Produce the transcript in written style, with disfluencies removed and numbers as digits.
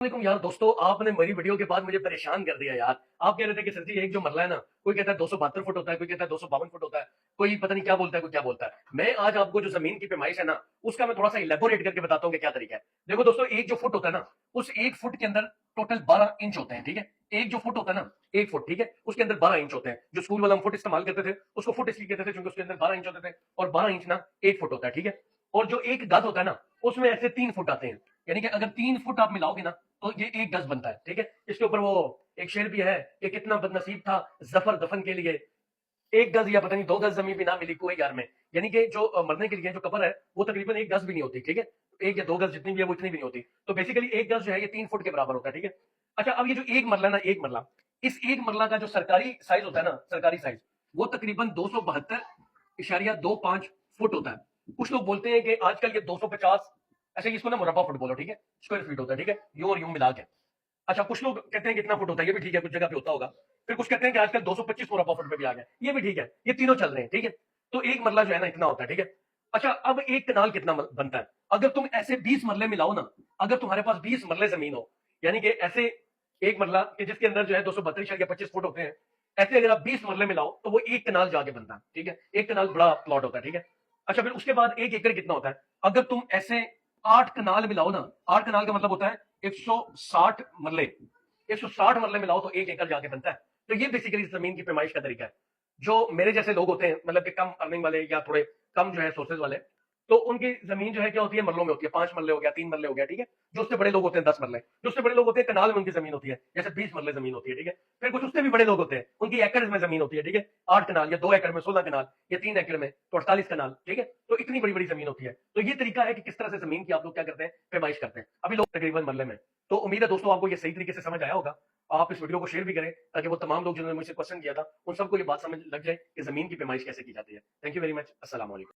वालेकुम यार दोस्तों, आपने मेरी वीडियो के बाद मुझे परेशान कर दिया यार। आप कह रहे थे कि सर जी एक जो मरला है ना, कोई कहता है 272 फुट होता है, कोई कहता है 252 फुट होता है, कोई पता नहीं क्या बोलता है, कोई क्या बोलता है। मैं आज आपको जो जमीन की पैमाइश है ना, उसका मैं थोड़ा सा इलेबोरेट करके बताता हूँ कि क्या तरीका है। देखो दोस्तों, एक जो फुट होता है ना, उस एक फुट के अंदर टोटल 12 इंच होते हैं, ठीक है। एक जो फुट होता है ना, एक फुट, ठीक है, उसके अंदर 12 इंच होते हैं। जो स्कूल वाला हम फुट इस्तेमाल करते थे, उसको फुट इसलिए कहते थे क्योंकि उसके अंदर 12 इंच होते थे, और 12 इंच ना एक फुट होता है, ठीक है। और जो एक गज होता है ना, उसमें ऐसे 3 फुट आते हैं। यानी कि अगर 3 फुट आप मिलाओगे ना, तो ये एक गज बनता है, ठीक है। इसके ऊपर वो एक शेर भी है कि कितना बदनसीब था जफर दफन के लिए, एक गज या पता नहीं 2 गज जमीन भी ना मिली कुएं यार में। यानी कि जो मरने के लिए जो कब्र है, वो तकरीबन एक गज भी नहीं होती, ठीक है। एक या 2 गज जितनी भी है वो इतनी भी नहीं होती। तो बेसिकली एक गज जो है ये 3 फुट के बराबर होता है, ठीक है। अच्छा, अब ये जो एक मरला ना, एक मरला, इस एक मरला का जो सरकारी साइज होता है ना, सरकारी साइज, वो तकरीबन 272.25 फुट होता है। कुछ लोग बोलते हैं कि आजकल ये 250, अच्छा इसको ना मुरब्बा फुट बोलो, ठीक है, स्क्वायर फीट होता है, ठीक है, यूं और यूं मिला के। अच्छा, कुछ लोग कहते हैं कितना फुट होता है, ये भी ठीक है, कुछ जगह पे होता होगा। फिर कुछ कहते हैं कि आजकल 225 मुरब्बा फुट पे भी आ गया, ये भी ठीक है, ये तीनों चल रहे हैं, ठीक है। तो एक मरला जो है ना इतना होता है, ठीक है। अच्छा, अब एक कनाल कितना बनता है? अगर तुम ऐसे 20 मरले मिलाओ ना, अगर तुम्हारे पास 20 मरले जमीन हो, यानी कि ऐसे एक मरला कि जिसके अंदर जो है 232 फुट होते हैं, ऐसे अगर आप 20 मरले मिलाओ तो वो एक कनाल जाके बनता है, ठीक है। एक कनाल बड़ा प्लॉट होता है, ठीक है। अच्छा, फिर उसके बाद एक एकड़ कितना होता है? अगर तुम ऐसे 8 कनाल मिलाओ ना, 8 कनाल का मतलब होता है 160 मरले, 160 मरले मिलाओ तो एक एकड़ जाके बनता है। तो ये बेसिकली जमीन की पैमाइश का तरीका है। जो मेरे जैसे लोग होते हैं, मतलब कि कम अर्निंग वाले या थोड़े कम जो है सोर्सेज वाले, तो उनकी जमीन जो है क्या होती है, मरलों में होती है। 5 मरले हो गया, 3 मरले हो गया, ठीक है। जो उससे बड़े लोग होते हैं 10 मरले, जो उससे बड़े लोग होते हैं कनाल में उनकी जमीन होती है, जैसे 20 मरले जमीन होती है, ठीक है। फिर कुछ उससे भी बड़े लोग होते हैं, उनकी एकड़ में जमीन होती है, ठीक है। 8 कनाल या 2 एकड़ में 16 कनाल या 3 एकड़ में तो 48 कनाल, ठीक है। तो इतनी बड़ी बड़ी जमीन होती है। तो ये तरीका है कि किस तरह से जमीन की आप लोग क्या करते हैं, पैमाइश करते हैं। अभी लोग तकरीबन मरले में। तो उम्मीद है दोस्तों आपको ये सही तरीके से समझ आया होगा। आप इस वीडियो को शेयर भी करें ताकि वो तमाम लोग जिन्होंने मुझसे क्वेश्चन किया था, उन सबको ये बात समझ लग जाए कि जमीन की पैमाइश कैसे की जाती है। Thank you very much. अस्सलाम वालेकुम।